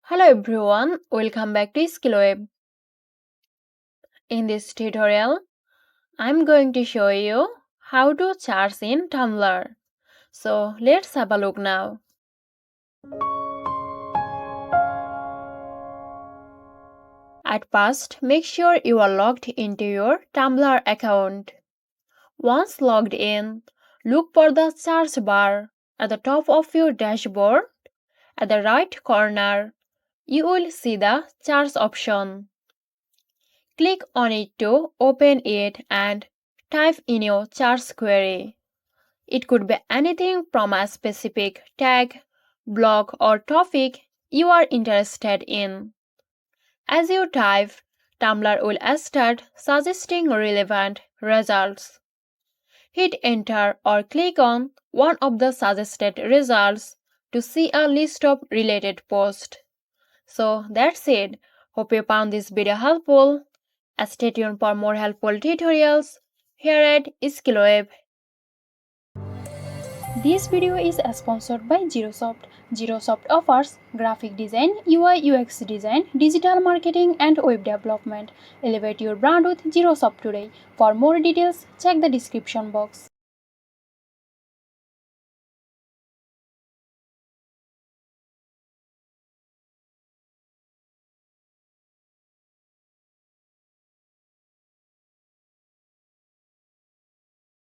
Hello everyone, welcome back to Skillweb. In this tutorial, I'm going to show you how to charts in Tumblr. So let's have a look now. At first, make sure you are logged into your Tumblr account. Once logged in, look for the charts bar at the top of your dashboard. At the right corner, you will see the charts option. Click on it to open it and type in your charts query. It could be anything from a specific tag, blog, or topic you are interested in. As you type, Tumblr will start suggesting relevant results. Hit enter or click on one of the suggested results to see a list of related posts. So that's it. Hope you found this video helpful. Stay tuned for more helpful tutorials here at Skillweb. This video is sponsored by Xirosoft. Xirosoft offers graphic design, UI UX design, digital marketing and web development. Elevate your brand with Xirosoft today. For more details, check the description box.